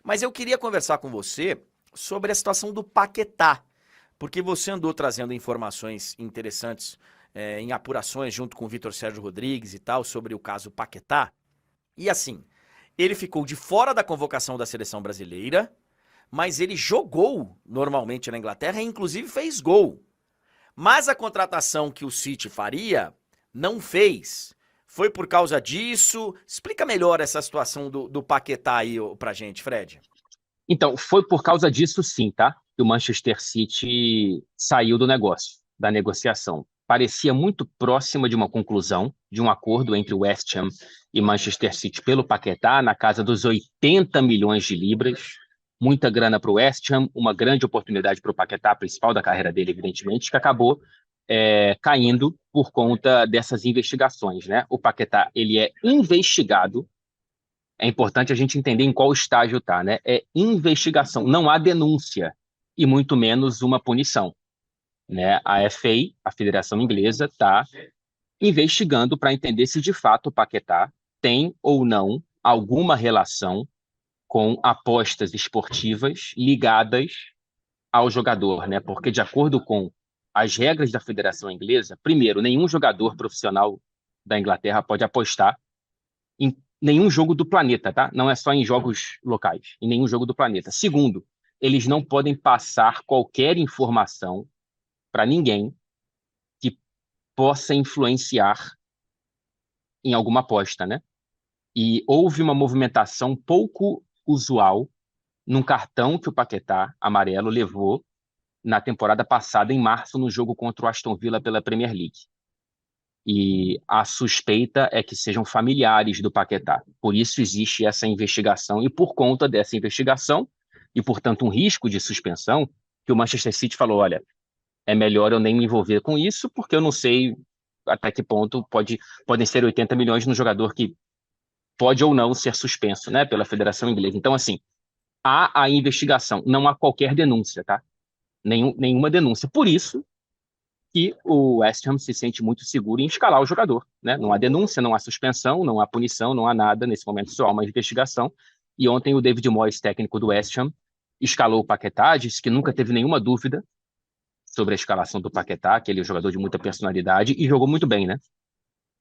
Mas eu queria conversar com você sobre a situação do Paquetá, porque você andou trazendo informações interessantes em apurações junto com o Vitor Sérgio Rodrigues e tal sobre o caso Paquetá. E assim, ele ficou de fora da convocação da seleção brasileira, mas ele jogou normalmente na Inglaterra e inclusive fez gol. Mas a contratação que o City faria não fez. Foi por causa disso? Explica melhor essa situação do Paquetá aí pra gente, Fred. Então, foi por causa disso sim, tá? Que o Manchester City saiu do negócio, da negociação. Parecia muito próxima de uma conclusão, de um acordo entre o West Ham e Manchester City pelo Paquetá, na casa dos 80 milhões de libras. Muita grana para o West Ham, uma grande oportunidade para o Paquetá, principal da carreira dele, evidentemente, que acabou caindo por conta dessas investigações, né? O Paquetá, ele é investigado. É importante a gente entender em qual estágio está, né? É investigação, não há denúncia e muito menos uma punição, né? A FA, a Federação Inglesa, está investigando para entender se de fato o Paquetá tem ou não alguma relação com apostas esportivas ligadas ao jogador, né? Porque de acordo com as regras da Federação Inglesa, primeiro, nenhum jogador profissional da Inglaterra pode apostar em nenhum jogo do planeta, tá? Não é só em jogos locais, em nenhum jogo do planeta. Segundo, eles não podem passar qualquer informação para ninguém que possa influenciar em alguma aposta, né? E houve uma movimentação pouco usual num cartão que o Paquetá amarelo levou na temporada passada, em março, no jogo contra o Aston Villa pela Premier League. E a suspeita é que sejam familiares do Paquetá. Por isso existe essa investigação, e por conta dessa investigação, e portanto um risco de suspensão, que o Manchester City falou: olha, é melhor eu nem me envolver com isso, porque eu não sei até que ponto podem ser 80 milhões no jogador que pode ou não ser suspenso, né, pela Federação Inglesa. Então, assim, há a investigação, não há qualquer denúncia, tá? Nenhuma denúncia. Por isso que o West Ham se sente muito seguro em escalar o jogador, né? Não há denúncia, não há suspensão, não há punição, não há nada. Nesse momento só há uma investigação. E ontem o David Moyes, técnico do West Ham, escalou o Paquetá, disse que nunca teve nenhuma dúvida sobre a escalação do Paquetá, que ele é um jogador de muita personalidade e jogou muito bem, né?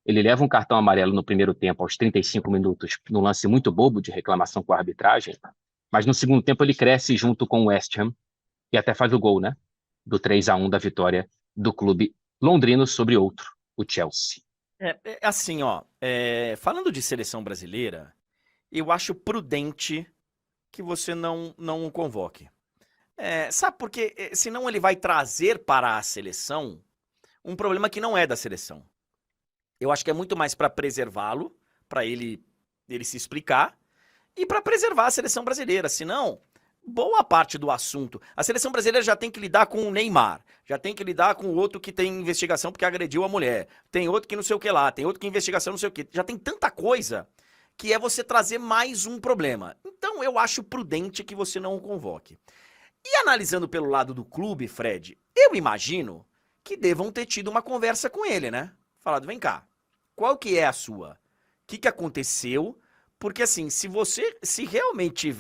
Ele leva um cartão amarelo no primeiro tempo, aos 35 minutos, num lance muito bobo de reclamação com a arbitragem, mas no segundo tempo ele cresce junto com o West Ham e até faz o gol, né? Do 3-1 da vitória do clube londrino sobre outro, o Chelsea. Assim, ó, falando de seleção brasileira, eu acho prudente que você não o convoque. Sabe por quê? Senão ele vai trazer para a seleção um problema que não é da seleção. Eu acho que é muito mais para preservá-lo, para ele se explicar, e para preservar a seleção brasileira. Senão, boa parte do assunto. A seleção brasileira já tem que lidar com o Neymar, já tem que lidar com o outro que tem investigação porque agrediu a mulher, tem outro que não sei o que lá, tem outro que investigação não sei o que. Já tem tanta coisa que é você trazer mais um problema. Então eu acho prudente que você não o convoque. E analisando pelo lado do clube, Fred, eu imagino que devam ter tido uma conversa com ele, né? Falado, vem cá, qual que é a sua? O que aconteceu? Porque assim, se realmente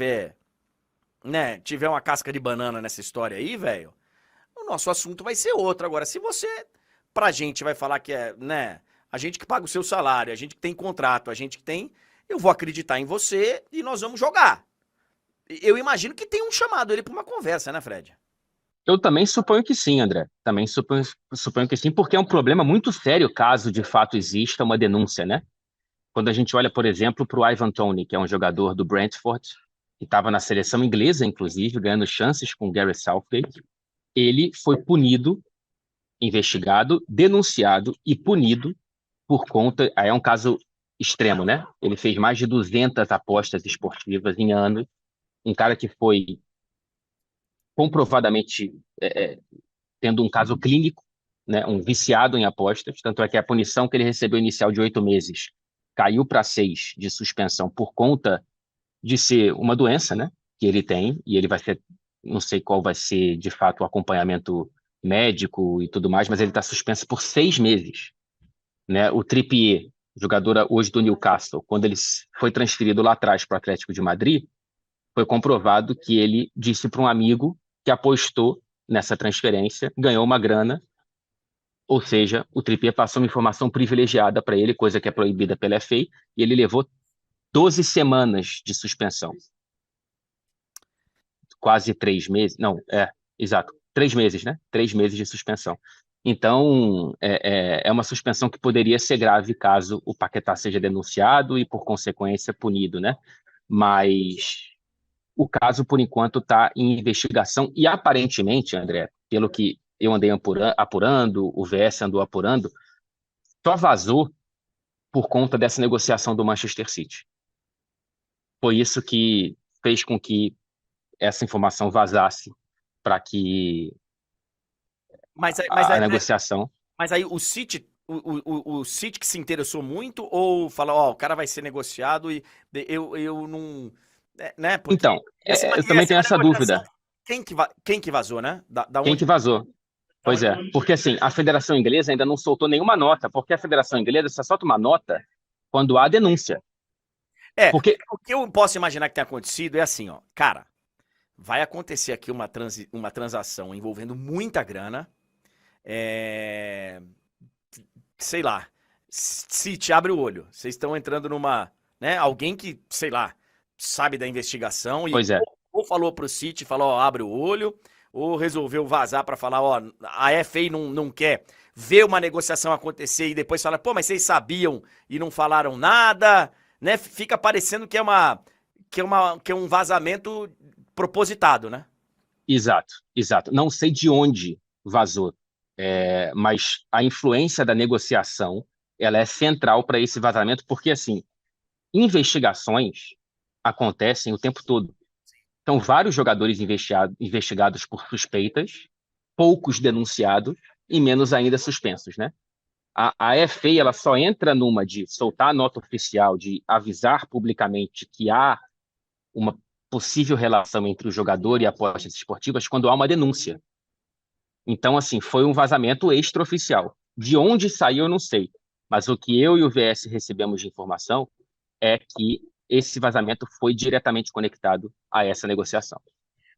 tiver uma casca de banana nessa história aí, velho, o nosso assunto vai ser outro. Agora, se você, pra gente, vai falar que é, né, a gente que paga o seu salário, a gente que tem contrato, a gente que tem, eu vou acreditar em você e nós vamos jogar. Eu imagino que tenham chamado ele pra uma conversa, né, Fred? Eu também suponho que sim, André. Também suponho que sim, porque é um problema muito sério caso de fato exista uma denúncia, né? Quando a gente olha, por exemplo, para o Ivan Toney, que é um jogador do Brentford, que estava na seleção inglesa, inclusive, ganhando chances com o Gareth Southgate, ele foi punido, investigado, denunciado e punido por conta. Aí é um caso extremo, né? Ele fez mais de 200 apostas esportivas em anos. Um cara que foi comprovadamente tendo um caso clínico, né? Um viciado em apostas. Tanto é que a punição que ele recebeu inicial de 8 meses caiu para 6 de suspensão por conta de ser uma doença, né? Que ele tem, e ele vai ser, não sei qual vai ser de fato o acompanhamento médico e tudo mais, mas ele está suspenso por 6 meses, né? O Trippier, jogador hoje do Newcastle, quando ele foi transferido lá atrás para o Atlético de Madrid, foi comprovado que ele disse para um amigo que apostou nessa transferência, ganhou uma grana, ou seja, o Trippier passou uma informação privilegiada para ele, coisa que é proibida pela FA, e ele levou 12 semanas de suspensão. Quase 3 meses. Não, exato. 3 meses, né? 3 meses de suspensão. Então, é uma suspensão que poderia ser grave caso o Paquetá seja denunciado e, por consequência, punido, né? Mas o caso, por enquanto, está em investigação e, aparentemente, André, pelo que eu andei apurando, o VS andou apurando, só vazou por conta dessa negociação do Manchester City. Foi isso que fez com que essa informação vazasse para que Mas, a negociação... mas aí o City, o City que se interessou muito ou fala, ó, o cara vai ser negociado e eu não. Né? Porque Então, eu também ser tenho uma essa negociação. dúvida. Quem que vazou, né? Da Quem onde? que vazou? Da Pois onde? é, porque assim, a Federação Inglesa ainda não soltou nenhuma nota, porque a Federação Inglesa só solta uma nota quando há denúncia. Porque, O que eu posso imaginar que tenha acontecido é assim, ó, cara, vai acontecer aqui uma transação envolvendo muita grana, é, sei lá, City abre o olho, vocês estão entrando numa, né, alguém que, sei lá, sabe da investigação e pois é, ou falou pro City, falou, ó, abre o olho, ou resolveu vazar pra falar, ó, a FA não quer ver uma negociação acontecer e depois fala, pô, mas vocês sabiam e não falaram nada, né? Fica parecendo que é um vazamento propositado, né? exato, exato. Não sei de onde vazou, mas a influência da negociação, ela é central para esse vazamento, porque assim, investigações acontecem o tempo todo. São vários jogadores investigados por suspeitas, poucos denunciados e menos ainda suspensos, né? A FA ela só entra numa de soltar a nota oficial, de avisar publicamente que há uma possível relação entre o jogador e apostas esportivas quando há uma denúncia. Então, assim, foi um vazamento extraoficial. De onde saiu, eu não sei. Mas o que eu e o VS recebemos de informação é que esse vazamento foi diretamente conectado a essa negociação,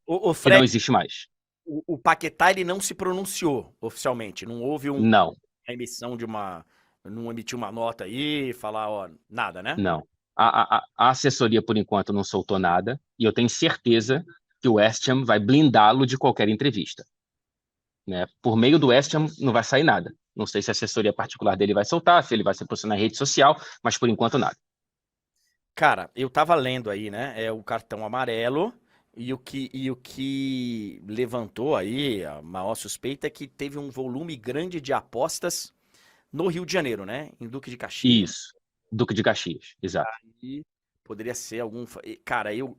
O que não Fred, existe mais. o Paquetá, ele não se pronunciou oficialmente, não houve Não, a emissão de uma, não emitiu uma nota aí, falar, ó, nada, né? não. A assessoria, por enquanto, não soltou nada, e eu tenho certeza que o West Ham vai blindá-lo de qualquer entrevista. Né? Por meio do West Ham, não vai sair nada. Não sei se a assessoria particular dele vai soltar, se ele vai se posicionar na rede social, mas por enquanto nada. Cara, eu tava lendo aí, né? É o cartão amarelo e o que levantou aí a maior suspeita é que teve um volume grande de apostas no Rio de Janeiro, né? Em Duque de Caxias. Isso. Duque de Caxias, exato. E poderia ser algum. Cara, eu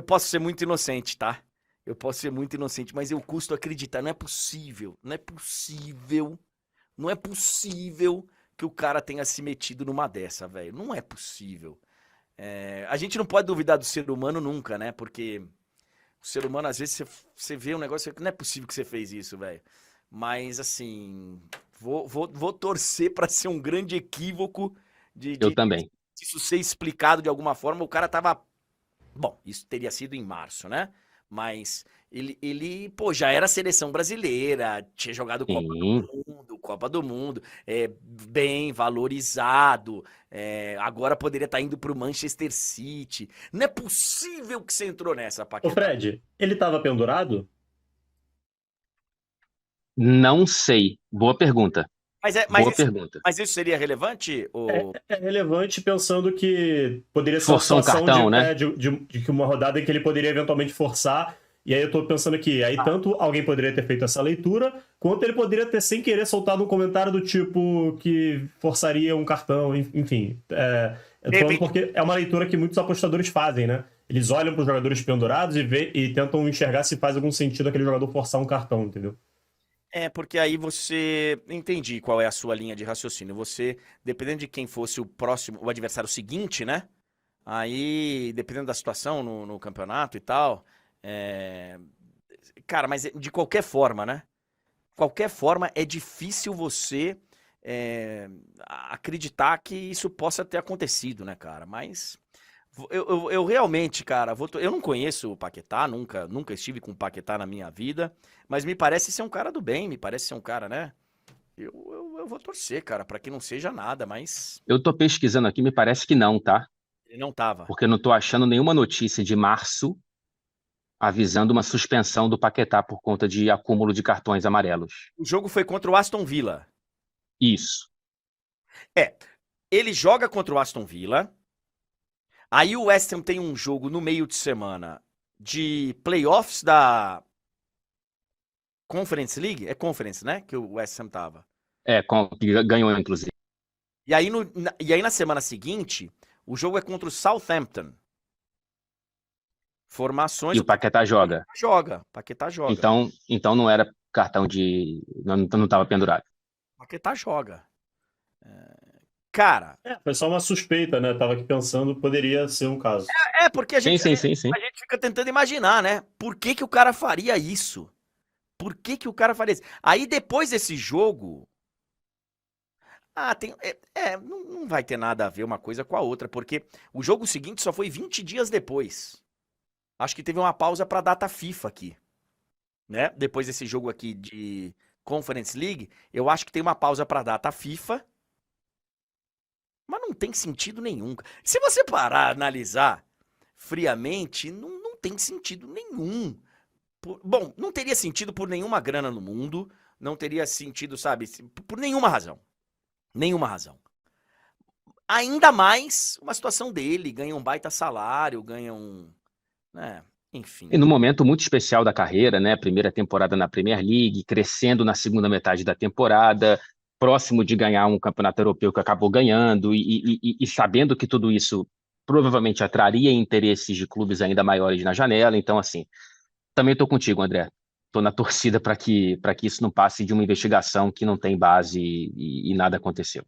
posso ser muito inocente, tá? Eu posso ser muito inocente, mas eu custo acreditar. Não é possível. Não é possível. Não é possível que o cara tenha se metido numa dessa, velho. Não é possível. A gente não pode duvidar do ser humano nunca, né? Porque o ser humano, às vezes, você vê um negócio que não é possível que você fez isso, velho. Mas, assim, vou torcer pra ser um grande equívoco Eu de também. isso ser explicado de alguma forma. O cara tava. Bom, isso teria sido em março, né? Mas pô, já era seleção brasileira, tinha jogado Sim. Copa do Mundo, bem valorizado, agora poderia estar indo para o Manchester City. Não é possível que você entrou nessa, Ô Paquetá. Fred, ele tava pendurado? Não sei. Boa pergunta. Mas, Boa pergunta. mas isso seria relevante? É relevante pensando que poderia ser uma Forçou um situação cartão, né? de que uma rodada em que ele poderia eventualmente forçar. E aí eu tô pensando que aí tanto alguém poderia ter feito essa leitura, quanto ele poderia ter sem querer soltado um comentário do tipo que forçaria um cartão, enfim. Eu tô falando porque é uma leitura que muitos apostadores fazem, né? Eles olham para os jogadores pendurados e tentam enxergar se faz algum sentido aquele jogador forçar um cartão, entendeu? Porque aí você. Entendi qual é a sua linha de raciocínio. Você, dependendo de quem fosse o próximo, o adversário seguinte, né? Aí, dependendo da situação no campeonato e tal. Cara, mas de qualquer forma, né? Qualquer forma, é difícil você acreditar que isso possa ter acontecido, né, cara? Mas Eu realmente, cara, eu não conheço o Paquetá, nunca estive com o Paquetá na minha vida, mas me parece ser um cara do bem, me parece ser um cara, né? Eu vou torcer, cara, pra que não seja nada, mas Eu tô pesquisando aqui, me parece que não, tá? ele não tava. Porque eu não tô achando nenhuma notícia de março avisando uma suspensão do Paquetá por conta de acúmulo de cartões amarelos. O jogo foi contra o Aston Villa. Isso. É, ele joga contra o Aston Villa. Aí o West Ham tem um jogo no meio de semana de playoffs da Conference League. É Conference, né? Que o West Ham tava. Que ganhou, inclusive. E aí na semana seguinte, o jogo é contra o Southampton. Formações. E o Paquetá joga. Paquetá joga. Então não era cartão de. Não estava pendurado. Paquetá joga. Cara. Foi só uma suspeita, né? Tava aqui pensando, poderia ser um caso. Porque a gente, Sim. a gente fica tentando imaginar, né? Por que o cara faria isso? Por que o cara faria isso? Aí depois desse jogo. Não vai ter nada a ver uma coisa com a outra, porque o jogo seguinte só foi 20 dias depois. Acho que teve uma pausa pra data FIFA aqui, né? Depois desse jogo aqui de Conference League, eu acho que tem uma pausa pra data FIFA, mas não tem sentido nenhum. Se você parar a analisar friamente, não tem sentido nenhum. Bom, não teria sentido por nenhuma grana no mundo, não teria sentido, sabe, por nenhuma razão. Nenhuma razão. Ainda mais uma situação dele, ganha um baita salário, ganha um... enfim. E num momento muito especial da carreira, né? Primeira temporada na Premier League, crescendo na segunda metade da temporada, próximo de ganhar um campeonato europeu que acabou ganhando, e sabendo que tudo isso provavelmente atraria interesses de clubes ainda maiores na janela. Então, assim, também estou contigo, André. Estou na torcida para que isso não passe de uma investigação que não tem base e nada aconteceu.